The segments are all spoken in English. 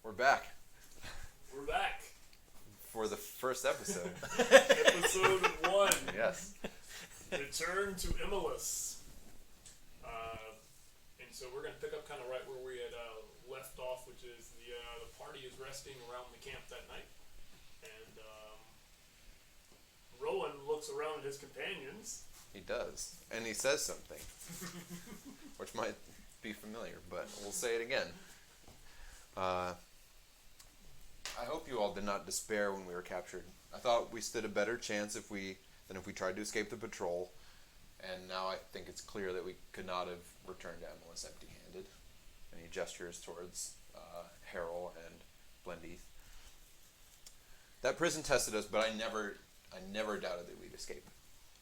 We're back We're back. for the first episode. Episode 1. Yes. Return to Immolus. And so we're going to pick up kind of right where we had left off, which is the party is resting around the camp that night. And Rowan looks around at his companions. He does. And he says something, which might be familiar, but we'll say it again. I hope you all did not despair when we were captured. I thought we stood a better chance than if we tried to escape the patrol, and now I think it's clear that we could not have returned to Immolus empty-handed. And he gestures towards Harrell and Blendeath. That prison tested us, but I never doubted that we'd escape.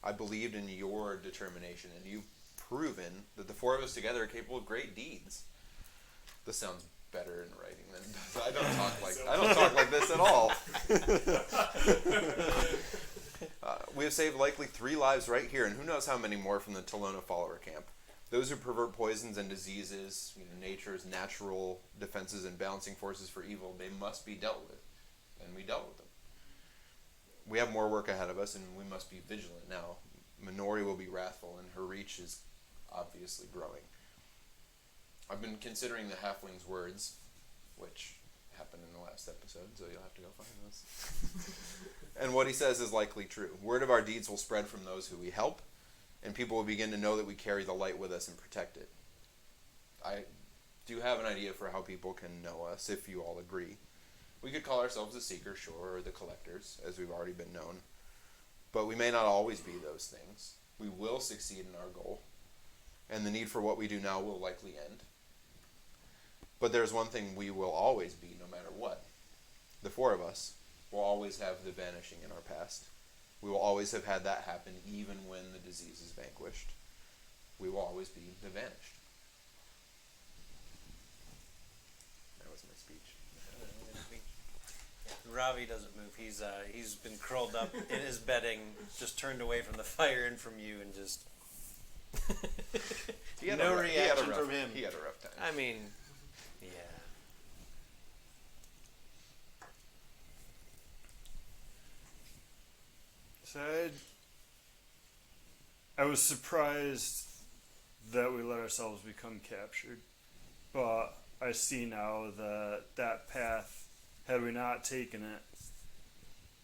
I believed in your determination, and you've proven that the four of us together are capable of great deeds. This sounds better in writing than it does. I don't talk like this at all. We have saved likely 3 lives right here, and who knows how many more from the Tolona follower camp. Those who pervert poisons and diseases, nature's natural defenses and balancing forces for evil, they must be dealt with, and we dealt with them. We have more work ahead of us, and we must be vigilant now. Minori will be wrathful, and her reach is obviously growing. I've been considering the halfling's words, which happened in the last episode, so you'll have to go find those. And what he says is likely true. Word of our deeds will spread from those who we help, and people will begin to know that we carry the light with us and protect it. I do have an idea for how people can know us, if you all agree. We could call ourselves the Seekers, sure, or the Collectors, as we've already been known. But we may not always be those things. We will succeed in our goal, and the need for what we do now will likely end. But there's one thing we will always be, no matter what. The 4 of us will always have the vanishing in our past. We will always have had that happen, even when the disease is vanquished. We will always be the vanished. That was my speech. Ravi doesn't move. He's been curled up in his bedding, just turned away from the fire and from you, and just no reaction from him. He had a rough time. I mean, yeah. So I was surprised that we let ourselves become captured, but I see now that that path, had we not taken it,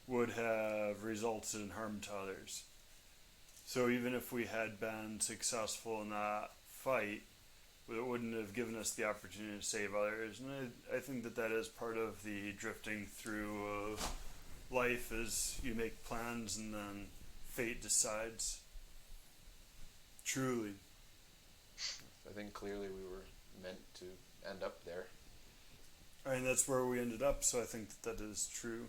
would have resulted in harm to others. So even if we had been successful in that fight, it wouldn't have given us the opportunity to save others. And I think that is part of the drifting through of life, is you make plans and then fate decides. Truly. I think clearly we were meant to end up there. I mean, that's where we ended up, so I think that is true.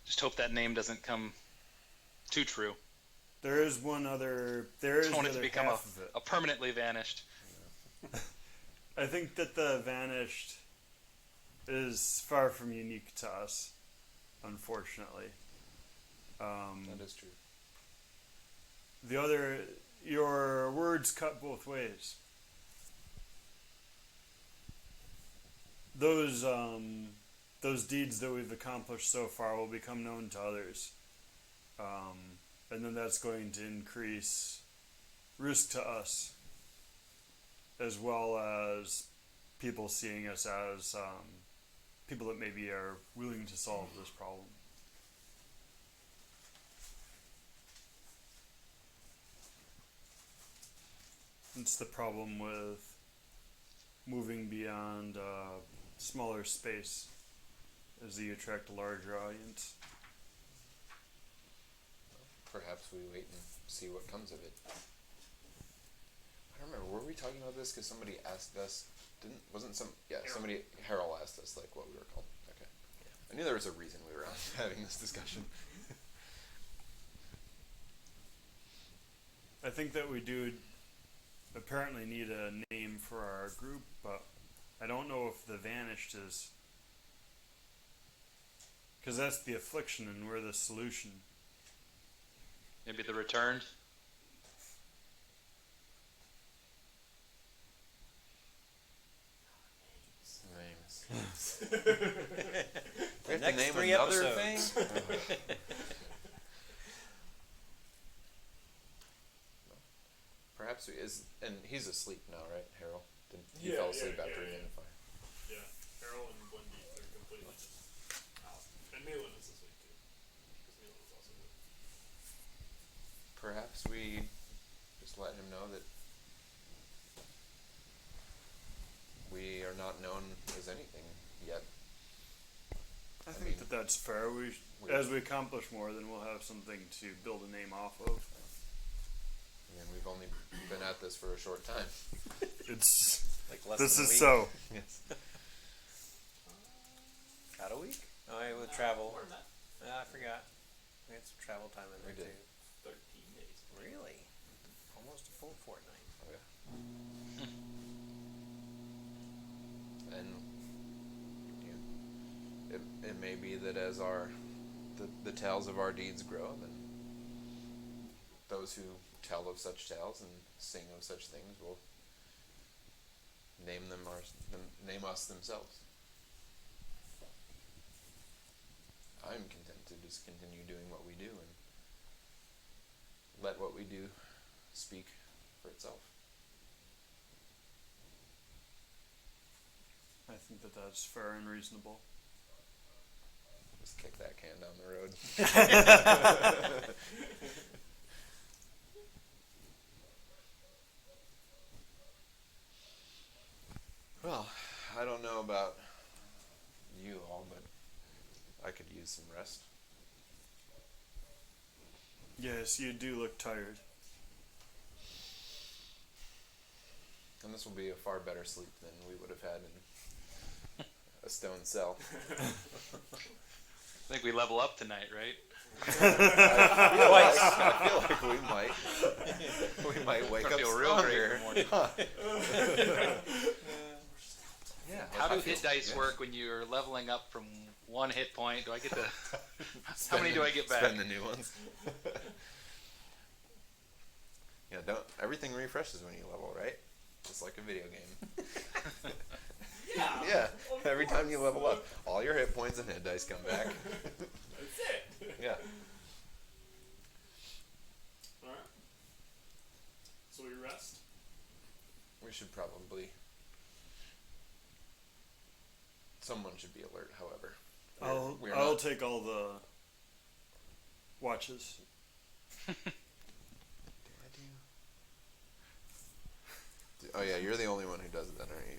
Just hope that name doesn't come too true. There is one other. There is I don't want the it to other become half of it. a permanently vanished. I think that the vanished is far from unique to us, unfortunately. That is true. Your words cut both ways. Those deeds that we've accomplished so far will become known to others. And then that's going to increase risk to us, as well as people seeing us as people that maybe are willing to solve this problem. It's the problem with moving beyond smaller space, as you attract a larger audience. Perhaps we wait and see what comes of it. I don't remember, were we talking about this because somebody asked us, Harold asked us what we were called. Okay. Yeah. I knew there was a reason we were having this discussion. I think that we do apparently need a name for our group, but I don't know if the vanished is, because that's the affliction and we're the solution. Maybe the returned. We have to Next name 3 another episodes. thing. Perhaps and he's asleep now, right, Harold? He fell asleep after he made the fire. Yeah, Harold and Wendy, they're completely just out. And Malin is asleep too. Because Malin is also good. Perhaps we just let him know that we are not known as anything yet. I think that that's fair. As we accomplish more, then we'll have something to build a name off of. And we've only been at this for a short time. It's Like less this than a is week. so. Yes. About a week? Oh, I would travel. More than that. I forgot. We had some travel time in We there did. too. 13 days. Really? Almost a full fortnight. And it may be that as the tales of our deeds grow, then those who tell of such tales and sing of such things will name us themselves. I'm content to just continue doing what we do and let what we do speak for itself. I think that that's fair and reasonable. Just kick that can down the road. Well, I don't know about you all, but I could use some rest. Yes, you do look tired. And this will be a far better sleep than we would have had in a stone cell. I think we level up tonight, right? I feel like we might wake I up feel real great stronger. in the morning. Yeah. How I do feel- hit dice yeah. work when you're leveling up from 1 hit point? Do I get to? How many do I get back? Spend the new ones. Yeah, everything refreshes when you level, right? Just like a video game. Yeah. Yeah. Every time you level up, all your hit points and hit dice come back. That's it. Yeah. Alright. So we rest. We should probably. Someone should be alert, however. We're I'll not- take all the watches. Oh yeah, you're the only one who does it then, aren't you?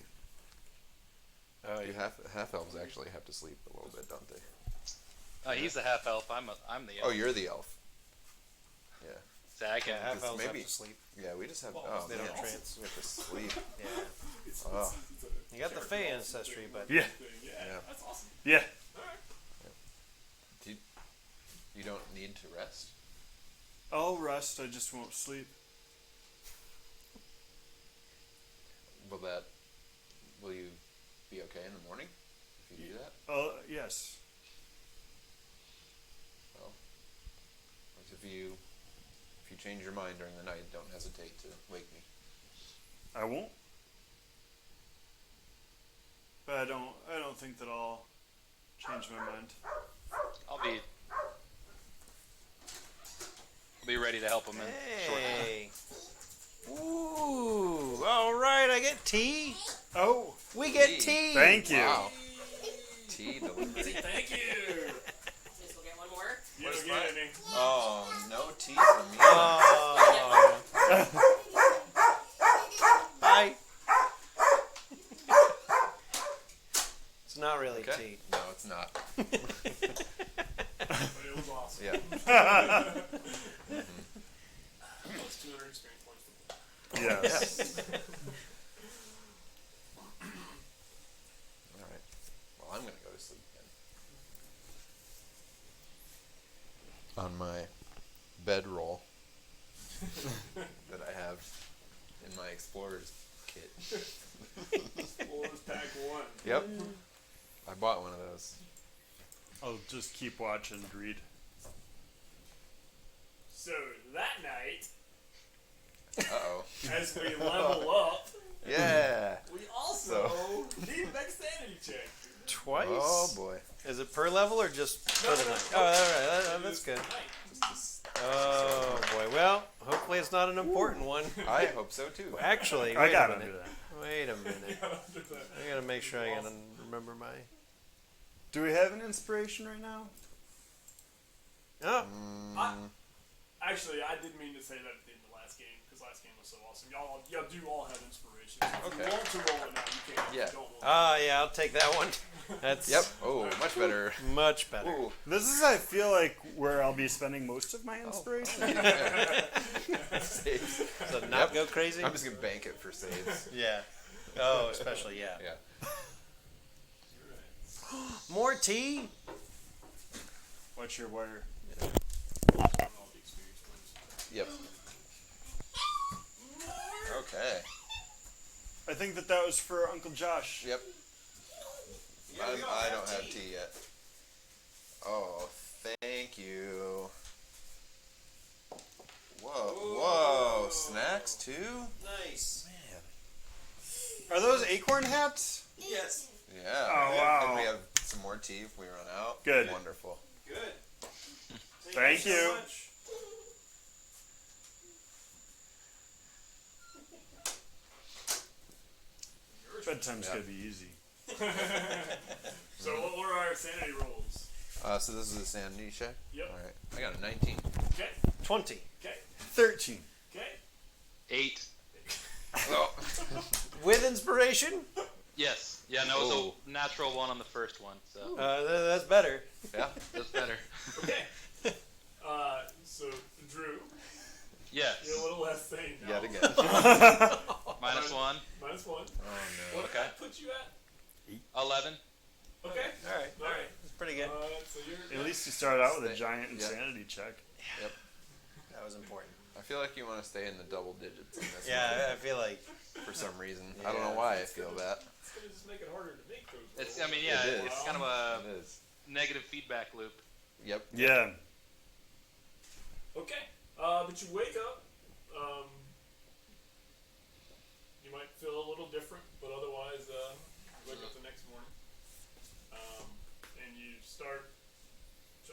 Oh, You half elves actually have to sleep a little bit, don't they? He's the half elf. I'm the Oh, elf. you're the elf. Yeah. So I can. Yeah, half Just elves have maybe- to sleep. Yeah, we just have. Well, Oh they man, don't trance. we have to sleep. Yeah. Oh. You got the Fey ancestry, but Yeah, Yeah, Yeah. that's awesome. yeah. Alright. You don't need to rest. I'll rest. I just won't sleep. Will you be okay in the morning if you do that? Yes. Well, if you change your mind during the night, don't hesitate to wake me. I won't. But I don't think that I'll change my mind. I'll be ready to help him in shortly. hey. Ooh, all right. I get tea. Oh, We get Tea. tea. thank you. Wow. Tea delivery. Thank you. Just will get one more. You don't get any. Oh, no tea for me. Oh. Bye. It's not really Okay. tea. No, it's not. But it was awesome. Yeah. Plus 200 experience points for me. Yes. All right. Well, I'm gonna go to sleep then. On my bedroll that I have in my explorer's kit. Explorers Pack 1. Yep. I bought one of those. I'll just keep watching and read. So that night, Uh-oh. as we level up, Yeah. we also need a dexterity check. Is it per level or just for No, the no, night? no. Oh, all right. That's It's good. tonight. Oh boy. Well, hopefully it's not an important one. I hope so too. Actually, I wait got a under minute. that. Wait a minute. I gotta make sure I gotta remember my. Do we have an inspiration right now? Oh, Actually, I didn't mean to say that at the end of the last game because last game was so awesome. Y'all do all have inspiration. If Okay. you want to roll it now, you can. If Yeah. you don't want ah, yeah. I'll take that one. That's Yep. Oh, much better. much better. Ooh. This is, I feel like, where I'll be spending most of my inspiration. Saves. So not go crazy. I'm just gonna bank it for saves. Yeah. Oh, especially yeah. Yeah. More tea. What's your wire? all the experience points. Yep. Okay. I think that was for Uncle Josh. Yep. I don't have tea yet. Oh, thank you. Whoa. Snacks too? Nice. Are those acorn hats? Yes. Yeah. Oh, wow. And we have some more tea if we run out. Good. Wonderful. Good. Thank you. Bedtime's Yeah. gonna be easy. So what were our sanity rolls? So this is a sanity check? Yep. Alright. I got a 19. Okay. 20. Okay. 13. Okay. 8. Oh. With inspiration? Yes. Yeah, no, it was Oh. a natural 1 on the first one, so That's better. Yeah. that's better. Okay. So Drew, Yes. you're a little less sane now. Yet again. -1. -1. Oh no. What Okay. did that put you at? 11. Okay. All right. All right. That's pretty good. So you're At least you started out with a Stay- giant yeah. insanity check. That was important. I feel like you want to stay in the double digits in this Yeah, I feel like. one for some reason. I don't know Yeah. why I feel that. It's gonna just make it harder to make those. It's. rolls. I mean, yeah, It is. it's kind of It a is. negative feedback loop. Yep. Yeah. Okay. But you wake up. You might feel a little different, but otherwise, you wake up the next morning. And you start,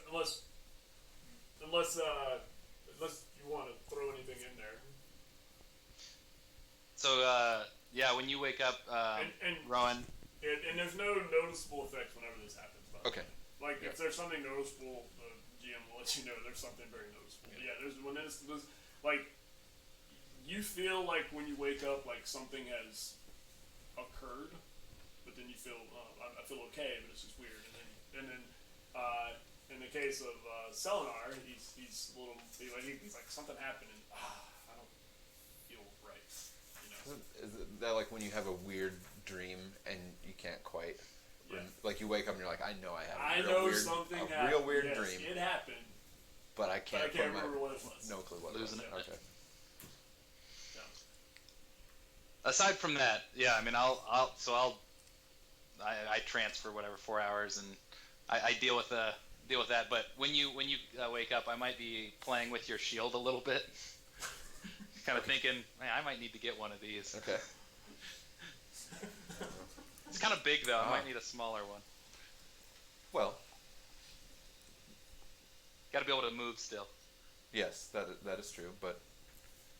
unless you want to throw anything in there. So, yeah, when you wake up, And Rowan, and there's no noticeable effects whenever this happens. By the Okay. way. Like if there's something noticeable, the GM will let you know there's something very noticeable. Yeah, there's when there's like you feel like when you wake up like something has occurred, but then you feel I feel okay, but it's just weird. And then in the case of Selenar, he's a little he's like something happened and I don't feel right. You know. Is that like when you have a weird dream and you can't quite, Yeah. like you wake up and you're like, I know I had I a real know weird, something a happened. real weird Yes, dream, It happened, but I but can't, I can't put remember my, what it was. no clue what Losing it it. was. Okay. aside from that, yeah, I mean, I transfer whatever 4 hours and I deal with that. But when you wake up, I might be playing with your shield a little bit, kind of thinking, man, I might need to get one of these. Okay. It's kind of big though. I Ah. might need a smaller one. Well, Got to be able to move still. yes, that is true, but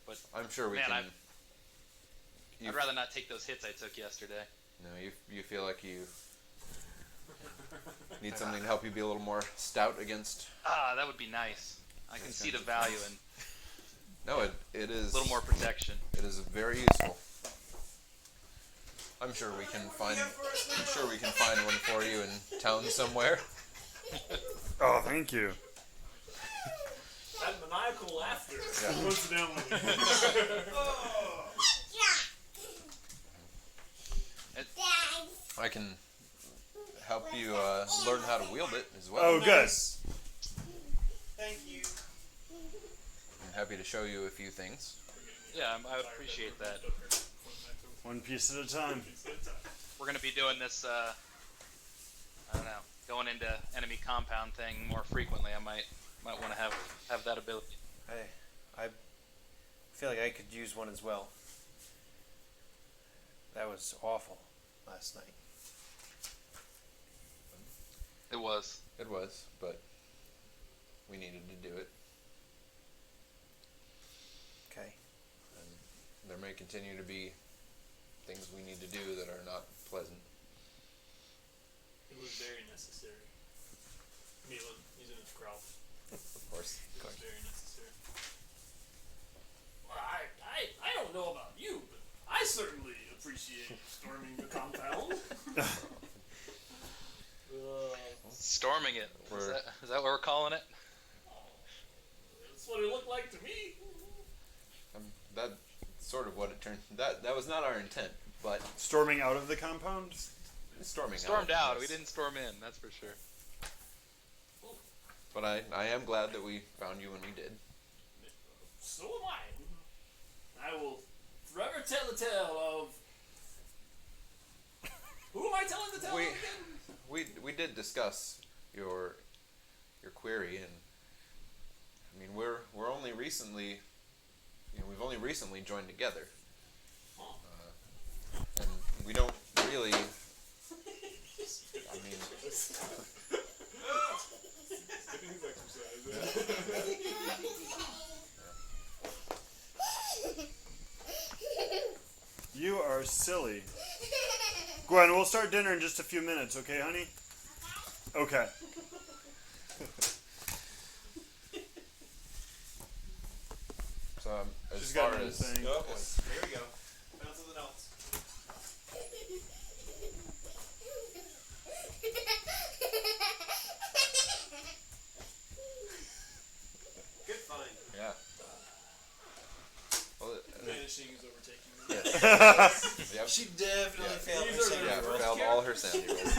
But I'm sure we man, can. I'd rather not take those hits I took yesterday. No, you feel like you need something to help you be a little more stout against. Ah, that would be nice. I can see the value in No, it is a little more protection. It is very useful. I'm sure we can find one for you in town somewhere. Oh, thank you. That maniacal laughter. Yeah. Coincidentally. I can help you learn how to wield it as well. Oh, good. Thank you. I'm happy to show you a few things. Yeah, I would appreciate that. One piece at a time. We're gonna be doing this. I don't know, going into enemy compound thing more frequently. I might want to have that ability. I feel like I could use one as well. That was awful last night. It was. It was, but we needed to do it. Okay. And there may continue to be things we need to do that are not pleasant. It was very necessary. Milan, he's in his crowd. Of course. It was very necessary. Well, I don't know about you, but I certainly appreciate storming the compound. Storming it. Is We're- that what we're calling it? That's what it looked like to me. That's sort of what it turned. That was not our intent, but Storming out of the compound? storming Stormed out. yes. We didn't storm in. That's for sure. But I am glad that we found you when we did. So am I. I will forever tell the tale of. Who am I telling the tale We- of again? We did discuss your query, and I mean we're only recently, we've only recently joined together, and we don't really. I mean, You are silly. Gwen, we'll start dinner in just a few minutes, okay, honey? Okay. so as She's far got as anything. Oh boy. Here we go. Found something else. Good find. yeah. Well, Vanishing is overtaking me. yes. Yep. She definitely Yeah. failed her These are sanity Yeah, roll. failed all her sanity rolls.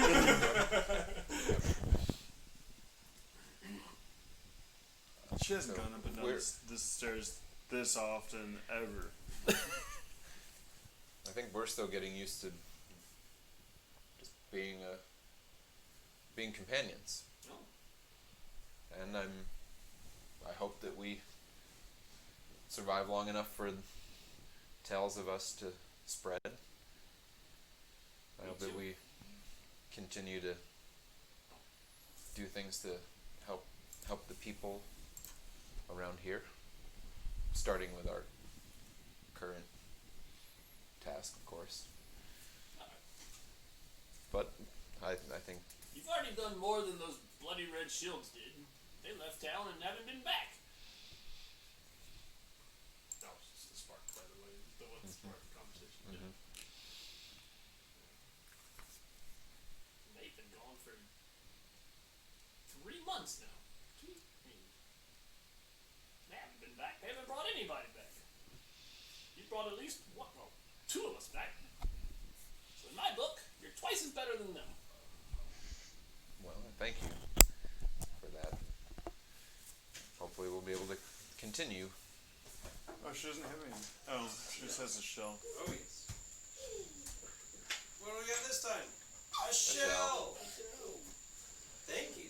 She hasn't So, gone up and down we're- this stairs this often ever. I think we're still getting used to just being being companions, Oh. and I hope that we survive long enough for tales of us to spread. I hope that we continue to do things to help the people around here, starting with our current task, of course. But I think You've already done more than those bloody red shields did. They left town and haven't been back. That was just a spark, by the way. That wasn't spark the conversation. Mhm. They've been gone for 3 months now. They haven't been back. They haven't brought anybody back. You brought at least one, well, 2 of us back. So in my book, you're twice as better than them. well, thank you for that. Hopefully, we'll be able to continue. Oh, she doesn't have any. Oh, she just has a shell. Oh yes. What do we got this time? A shell. shell. Thank you.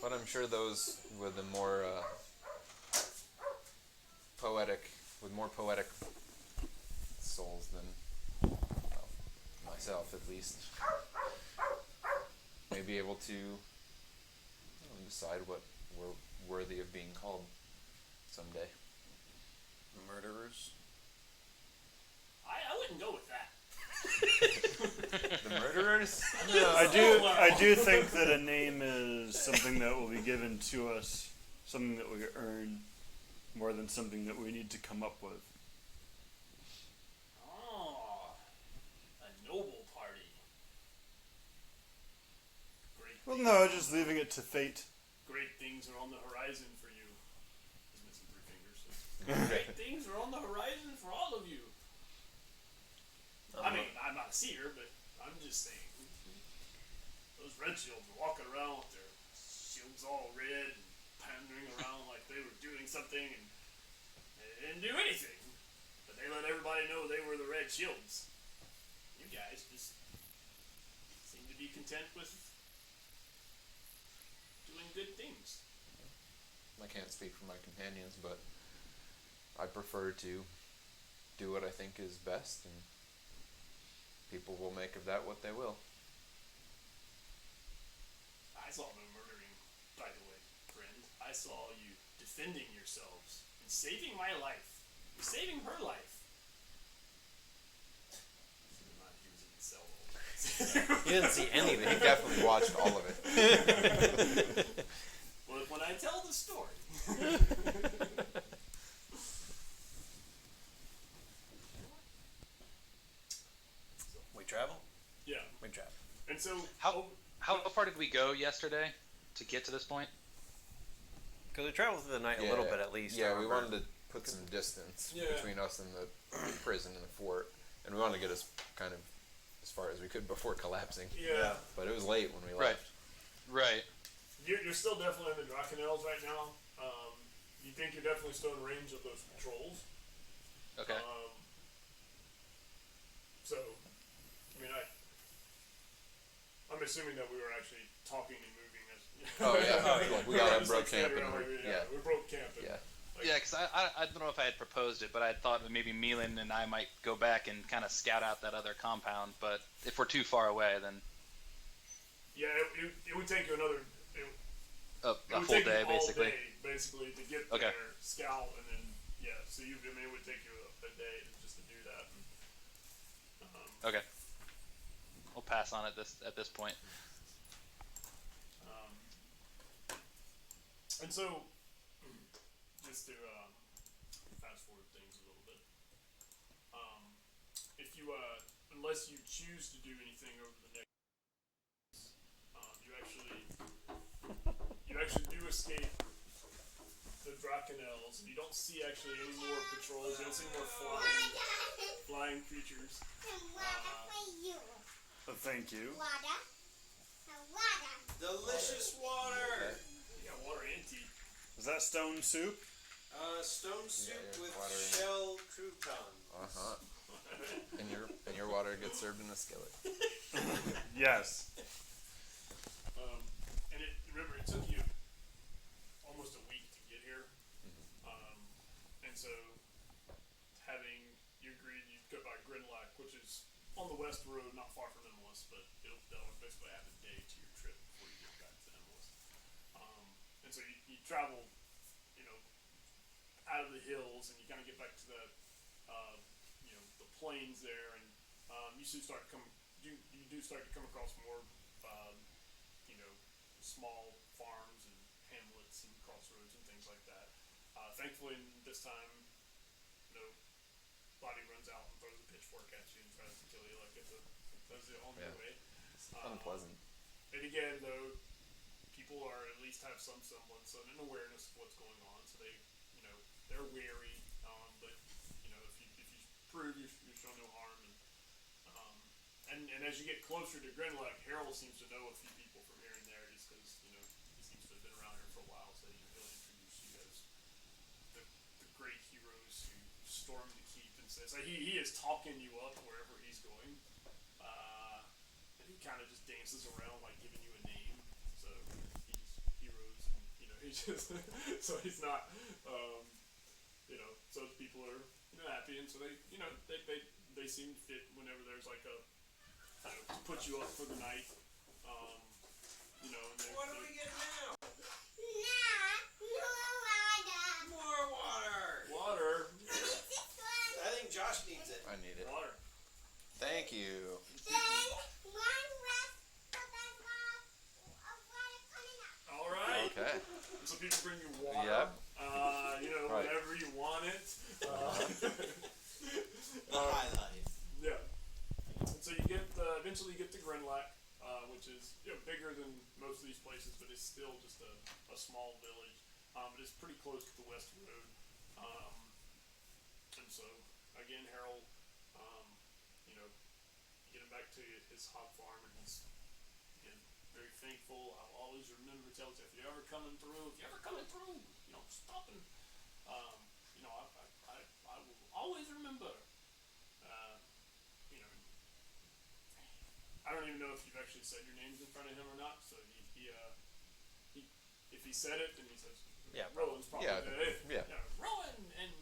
But I'm sure those with the more more poetic souls than well, myself, at least, may be able to decide what we're worthy of being called someday. Murderers. I wouldn't go with that. The murderers? I do think that a name is something that will be given to us, something that we earn, more than something that we need to come up with. Oh, a noble party. Well, no, just leaving it to fate. Great things are on the horizon for you. He's missing 3 fingers. Great things are on the horizon for all of you. I mean, I'm not a seer, but I'm just saying. Those red shields were walking around with their shields all red and pandering around like they were doing something, and they didn't do anything. But they let everybody know they were the red shields. You guys just seem to be content with doing good things. I can't speak for my companions, but I prefer to do what I think is best, and people will make of that what they will. saw no murdering, by the way, friend. I saw you defending yourselves and saving my life. Saving her life. He was in the cell all day. You didn't see He anything. definitely watched all of it. Well, when I tell the story. We travel. Yeah. We travel. And so, How far did we go yesterday to get to this point? Because we traveled through the night a little bit at least. I Yeah, we remember. wanted to put some distance Yeah. between us and the prison and the fort, and we wanted to get as kind of as far as we could before collapsing. yeah. But it was late when we Right. left. Right. You're still definitely in the Drakenels right now. You think you're definitely still in range of those patrols. Okay. So, I mean, I'm assuming that we were actually talking and moving as. Oh yeah, yeah. we got Just up, broke standing camp, and around we, like, yeah, we broke camp. And, yeah. Yeah, because I don't know if I had proposed it, but I had thought that maybe Milan and I might go back and kind of scout out that other compound. But if we're too far away, then Yeah, it would take you another. It a would full take day, you all basically. day, basically, to get Okay. there, scout, and then So I mean, it would take you a day just to do that. And, Okay. We'll pass on at this point. And so, just to fast forward things a little bit, if you, unless you choose to do anything over the next, you actually do escape the Drakenels, and you don't see actually any more patrols. You don't see more flying creatures. Thank you. Delicious water. You got water and tea. Is that stone soup? Stone soup Yeah, with water. shell croutons. And your water gets served in a skillet. Yes. And remember, it took you almost a week to get here. And so, you agreed you'd go by Grinlac, which is on the west road, not far from Emilus, but that'll basically add a day to your trip before you get back to Emilus. And so you travel, out of the hills, and you kind of get back to the plains there, and you do start to come across more, small farms and hamlets and crossroads and things like that. Thankfully, this time, body runs out and throws a pitchfork at you and tries to kill you like it's the only Yeah. way. Unpleasant. And again, though, people are at least have some semblance of an awareness of what's going on, so they're wary. But if you prove you show no harm, and as you get closer to Grinlac, Harold seems to know a few people from here and there, just because he seems to have been around here for a while, so he'll introduce you as the great heroes who stormed the keep, and says he is talking you up wherever he's going. And he kind of just dances around, like giving you a name. So he's heroes, and he's just so he's not, so people are happy, and so they seem fit whenever there's like a to put you up for the night. And What do we get now? More water. Water. I think Josh needs it. I need it. Water. Thank you. All right. Okay. So people bring you water. Yep. Right. Whenever you want it. The highlight. Yeah. And so you get eventually you get to Grinlac, which is bigger than most of these places, but it's still just a small village. But it's pretty close to the west road. And so again, Harold, getting back to his hog farm, and he's again very thankful. I'll always remember tells you if you're ever coming through, stop and I will always remember. I don't even know if you've actually said your names in front of him or not. So he if he said it, then he says, Yeah. Rowan's probably Yeah. Rowan and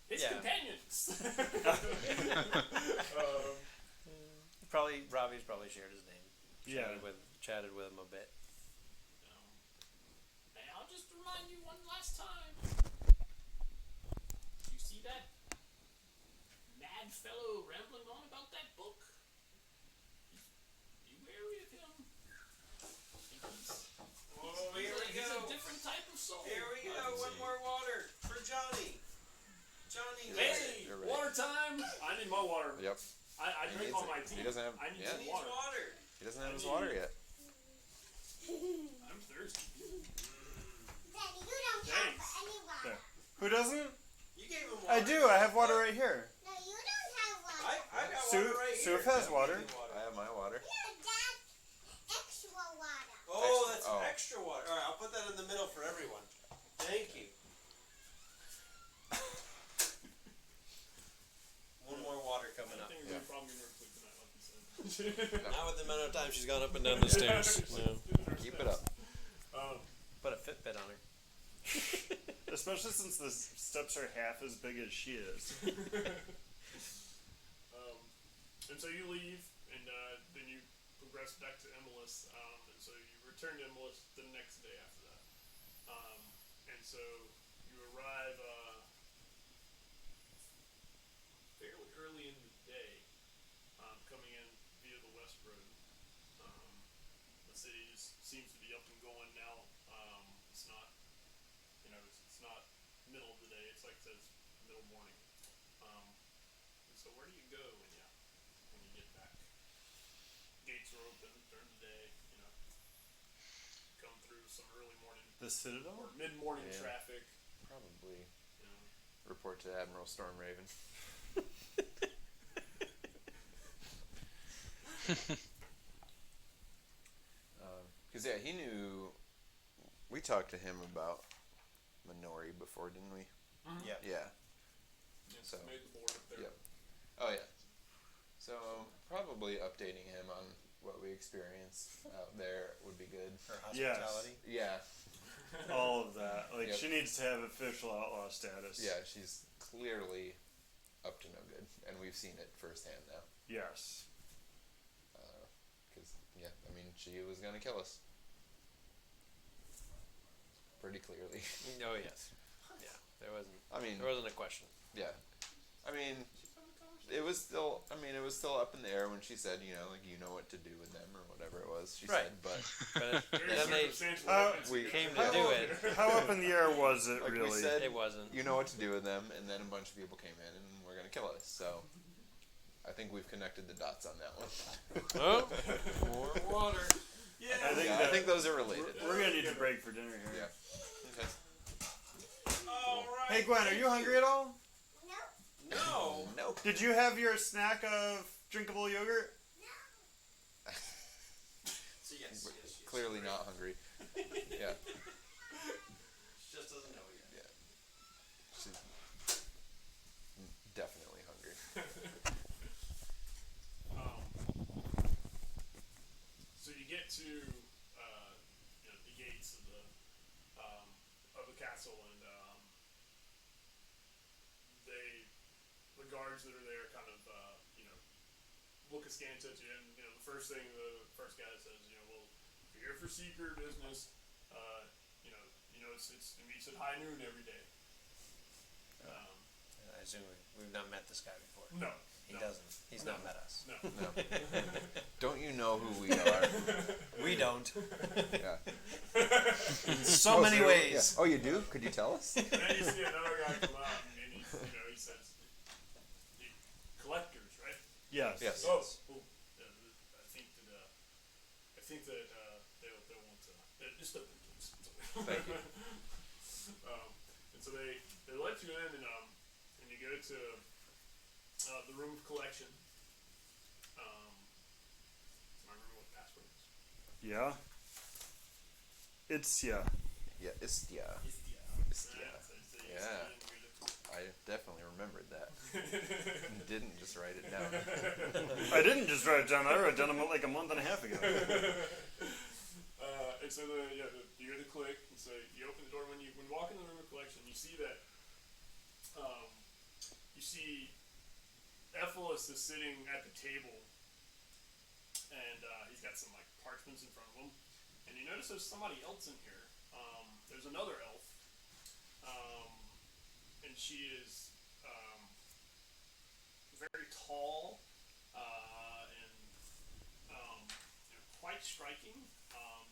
his Yeah. companions. Robbie's probably shared his name. Yeah. Chatted with him a bit. find you one last time. You see that mad fellow rambling on about that book? Be wary of him. Oh, here we He's go. a different type of soul. Here we go. One more water for Johnny. Johnny, Hey, You're right. Water time! I need my water. Yep. I He drink needs on it. my team. He doesn't have- I need yeah. some needs water. water. He doesn't have his need- water yet. I'm thirsty. Daddy, you don't Thanks. have any water. There. Who doesn't? You gave him water. I do. I have water right here. No, you don't have water. I got Sue- water right Sue here. has water. Give me I have my water. Yeah, that's extra water. Oh, that's Oh. extra water. All right, I'll put that in the middle for everyone. Thank you. One more water coming I up. think Yeah. we're probably gonna sleep tonight, like you said. Not with the amount of time she's gone up and down the stairs. No. Keep it up. Put a Fitbit on her. Especially since the steps are half as big as she is. And so you leave, and then you progress back to Emilus, and so you return to Emilus the next day after that. And so you arrive fairly early in the day, coming in via the West Road. The city just seems to be up and going now. It's not, it's not middle of the day. It's like it says middle morning. And so where do you go when you get back? Gates are open during the day. Come through some early morning The Citadel? or mid-morning Yeah. traffic. Probably You know. report to Admiral Stormraven. Because yeah, he knew. We talked to him about Minori before, didn't we? Yep. Yeah. Yes, So, made the board up there. Yep. Oh yeah. So probably updating him on what we experienced out there would be good. Her Yes. hospitality. Yeah. All of that. Like, Yep. she needs to have official outlaw status. Yeah. She's clearly up to no good, and we've seen it firsthand now. Yes. Because yeah, I mean, she was gonna kill us. Pretty clearly. Oh yes. Yeah. There wasn't. I mean, There wasn't a question. yeah. I mean, it was still. I mean, it was still up in the air when she said, like you know what to do with them or whatever it was. She Right. said, but But Very then they circumstantial How- evidence. we came How- to do it. How up in the air was it, like really? we said, It wasn't. you know what to do with them, and then a bunch of people came in and were gonna kill us. So, I think we've connected the dots on that one. Oh, more water. Yeah. I think Yeah, I that- think those are related. We're gonna need to break for dinner here. Yeah. Okay. All right. Hey, Gwen, are you hungry at all? No, No. Nope. Did you have your snack of drinkable yogurt? So yes. Clearly not hungry. Yeah. She just doesn't know yet. She's definitely hungry. So you get to the gates of the castle, and the guards that are there kind of look askance at you, and the first guy says, well, if you're here for secret business, it's it meets at high noon every day. I assume we've not met this guy before. No, He no, doesn't. He's not met us. no. No. Don't you know who we are? We don't. Yeah. In so many Yeah. ways. Oh, you do? Could you tell us? And then you see another guy come out, and he says, "The collectors, right?" Yes. Yes. Oh, I think that they'll want to. Just open the doors. Thank you. And so they let you in, and you go to the room of collection. I remember what the password is. Yeah. It's yeah. Yeah, Istia. Istia. Yeah. I definitely remembered that. Didn't just write it down. I didn't just write it down. I wrote it down like a month and a half ago. And so you hear the click, and so you open the door. When you walk in the room of collection, you see that Ephialus is sitting at the table, and he's got some parchments in front of him. And you notice there's somebody else in here. There's another elf and she is very tall and quite striking.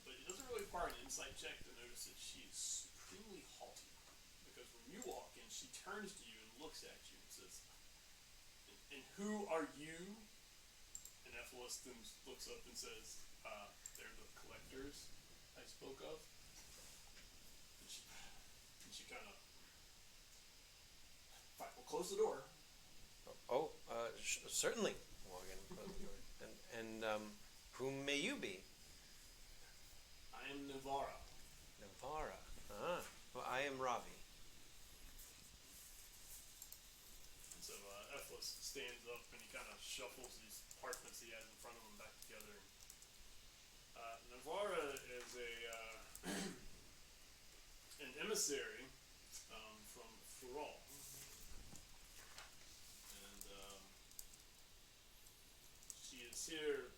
But it doesn't really require an insight check to notice that she is supremely haughty. Because when you walk in, she turns to you and looks at you and says, "And who are you?" And Ephialus then looks up and says, "They're the collectors I spoke of." And she kind of, fine, we'll close the door. Oh, certainly, Morgan. And whom may you be? I am Navara. Navara. Ah, well, I am Ravi. And so Ephialus stands up and he kind of shuffles these parchments he has in front of him back together. Navara is an emissary from Fural. And she is here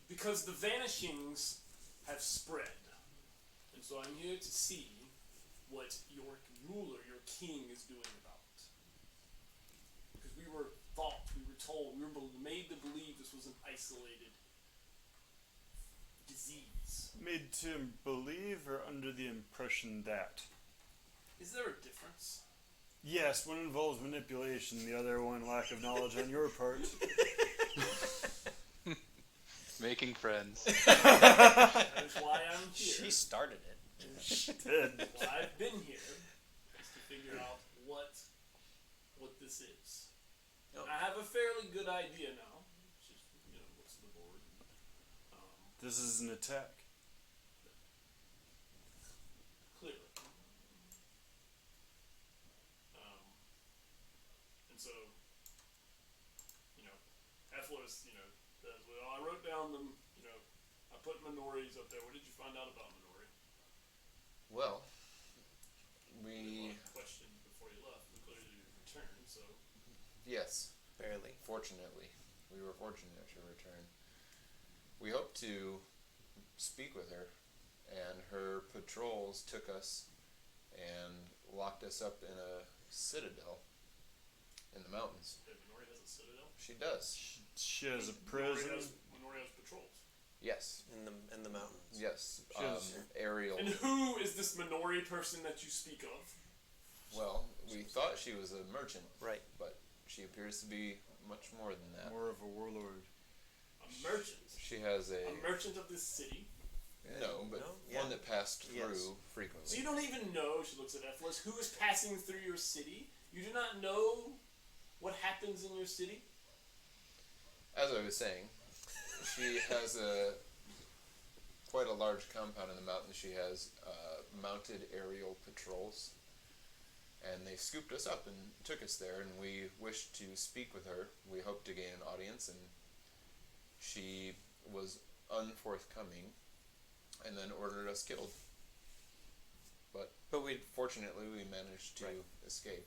because the vanishings have spread. And so I'm here to see what your ruler, your king, is doing about it. Because we were told, we were made to believe this was an isolated disease. Made to believe or under the impression that? Is there a difference? Yes, one involves manipulation, the other one lack of knowledge on your part. Making friends. That is why I'm here. She started it. Did. Why I've been here is to figure out what this is. Oh. I have a fairly good idea now. Just looks at the board. This is an attack. Clearly. And so, Ephialus, says, well, I wrote down them, I put Minori's up there. What did you find out about Minori? Well, There we were a lot of questions before you left. We clearly you returned, so. yes, Barely. fortunately, we were fortunate to return. We hope to speak with her, and her patrols took us and locked us up in a citadel in the mountains. Minori has a citadel. She does. She has a prison. Minori has patrols. Yes. In the mountains. Yes. She has- Aerial. And who is this Minori person that you speak of? Well, we thought she was a merchant, Right. but she appears to be much more than that. More of a warlord. A merchant. She has A merchant of this city. no, but No? one Yeah. that passed through Yes. So frequently. you don't even know, she looks at Ephialus, who is passing through your city? You do not know what happens in your city? As I was saying, she has quite a large compound in the mountains. She has mounted aerial patrols, and they scooped us up and took us there, and we wished to speak with her. We hoped to gain an audience, and she was unforthcoming, and then ordered us killed. But fortunately, we managed to escape.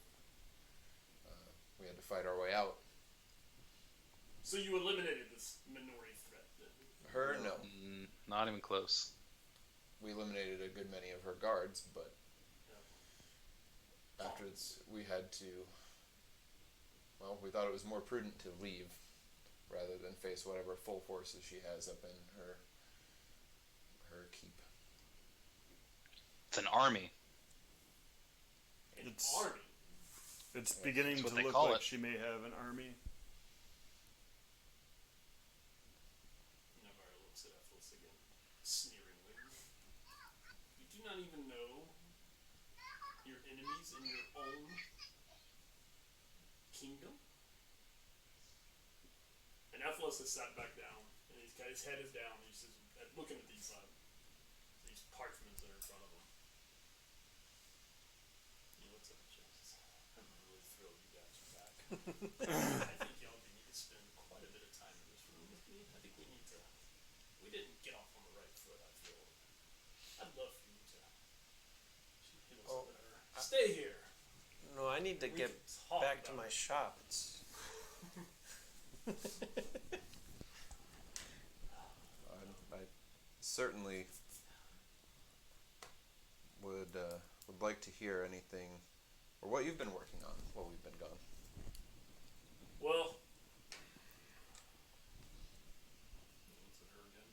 We had to fight our way out. So you eliminated this Minori threat then? Her, no. Not even close. We eliminated a good many of her guards, but afterwards we had to. Well, we thought it was more prudent to leave rather than face whatever full forces she has up in her keep. It's an army. An It's- army. It's beginning That's to what they look call like it. she may have an army. Navarro looks at Ephialus again, sneeringly. You do not even know your enemies in your own kingdom? And Ephialus has sat back down, and he's got his head is down, and he says, looking at these parchments that are in front of him. He looks at the chest. I'm really thrilled you guys are back. I think y'all need to spend quite a bit of time in this room with me. I think we need to. We didn't get off on the right foot, I feel. I'd love for you to. He looks Oh, at her. Stay here. No, I need to We get can talk back to about my it. shop. It's I certainly would like to hear anything, or what you've been working on while we've been gone. Well, what's it, her again?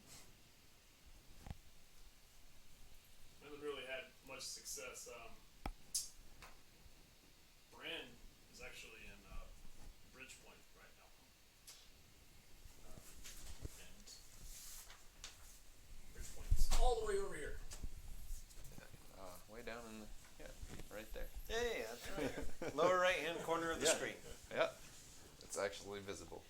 I haven't really had much success. Bran is actually in Bridgepoint right now, and Bridgepoint's all the way over here. Way down in the, right there. Yeah, that's right. Lower right hand corner of the Yeah. screen. Yeah, it's actually visible.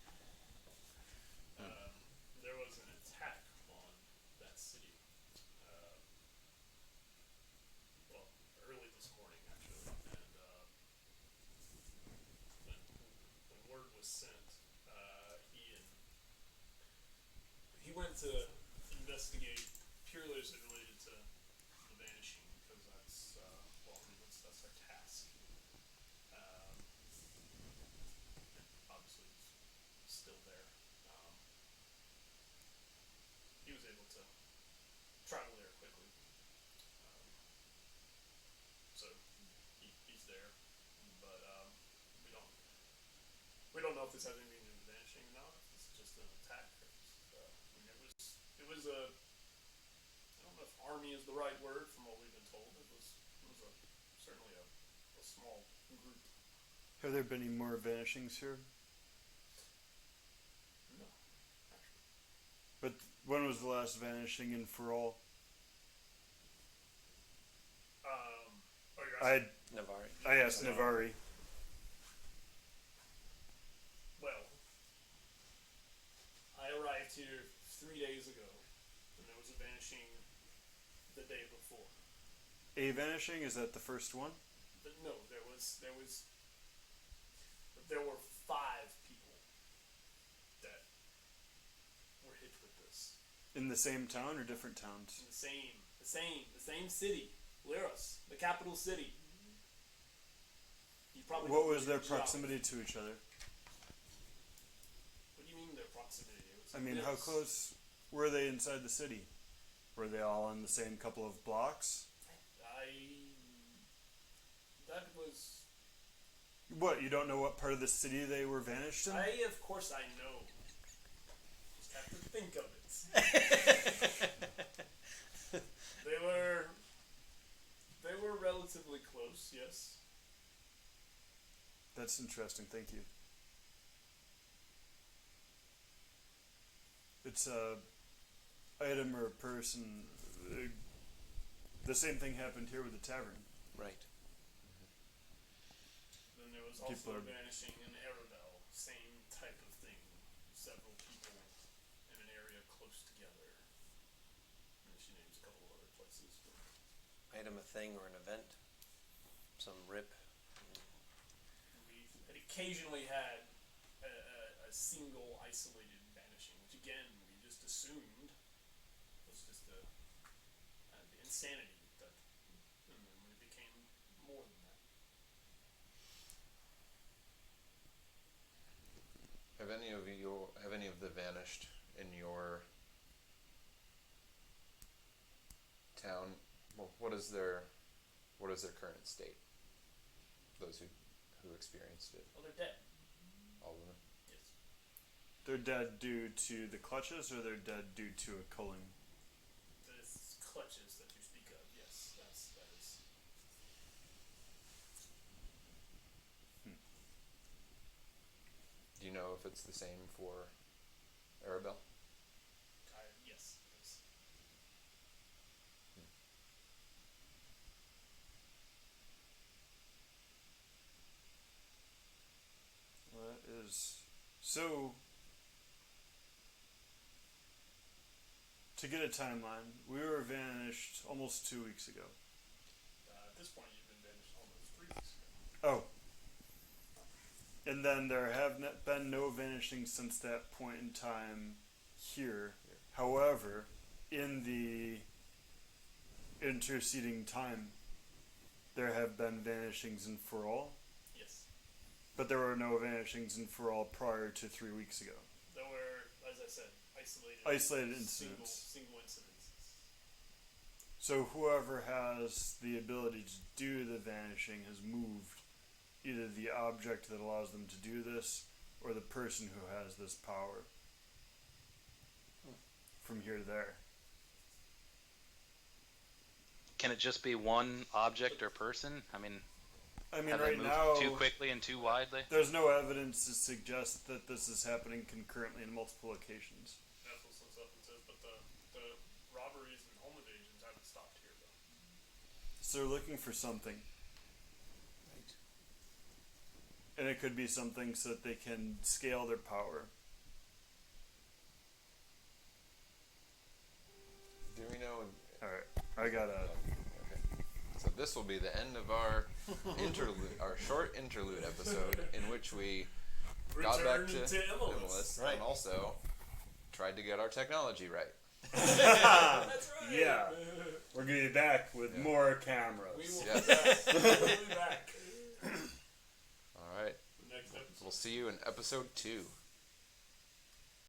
There was an attack on that city. Well, early this morning actually, and when word was sent, he went to investigate purely as it related to the vanishing, because that's that's our task. Obviously, it's still there. He was able to travel there quickly. So he's there, but we don't know if this has anything to do with vanishing or not. If this is just an attack. It was a, I don't know if army is the right word from what we've been told. It was certainly a small group. Have there been any more vanishings here? No, actually. But when was the last vanishing in Ferrol? Oh, you're asking? Navari. I asked Navari. Well, I arrived here 3 days ago, and there was a vanishing the day before. A vanishing, is that the first one? But no, there were 5 people that were hit with this In the same town or different towns? in the same city, Lyros, the capital city. You probably What don't was know their your geography. proximity to each other? What do you mean their proximity? It was I mean, how this. close were they inside the city? Were they all in the same couple of blocks? That was. What, you don't know what part of the city they were vanished in? Of course I know. Just have to think of it. They were relatively close, yes. That's interesting, thank you. It's a item or a person. The same thing happened here with the tavern. Right. Then there was People also are- vanishing in Arabelle, same type of thing. Several people in an area close together. And she names a couple of other places. Item, a thing, or an event. Some rip. We had occasionally had a single isolated vanishing, which again we just assumed was just the insanity that, and then it became more than that. Have any of the vanished in your town? Well, what is their current state? Those who experienced it, Well, they're dead. all of them. Yes. They're dead due to the clutches, or they're dead due to a culling? The clutches that you speak of, yes, that is. Do you know if it's the same for Arabelle? Yes. Yes. That is so. To get a timeline, we were vanished almost 2 weeks ago. At this point, you've been vanished almost 3 weeks ago. Oh. And then there have been no vanishings since that point in time here. However, in the interceding time, there have been vanishings in Ferrol, Yes. but there were no vanishings in Ferrol prior to 3 weeks ago. There were, as I said, isolated Isolated single incidents. incidences. So whoever has the ability to do the vanishing has moved either the object that allows them to do this or the person who has this power from here to there. Can it just be one object or person? I mean, I mean, have they right moved now, too quickly and too widely? there's no evidence to suggest that this is happening concurrently in multiple locations. That's what some stuff it says, but the robberies and home invasions haven't stopped here though. So they're looking for something. And it could be something so that they can scale their power. Do we know? Alright, I gotta. Okay. So this will be the end of our interlude, our short interlude episode, in which we got back Return to to Imolas. Imolas Right. and also tried to get our technology right. That's right. Yeah. We're gonna be back with more cameras. We will Yes. be back. We'll be back. All right. Next episode. We'll see you in episode 2.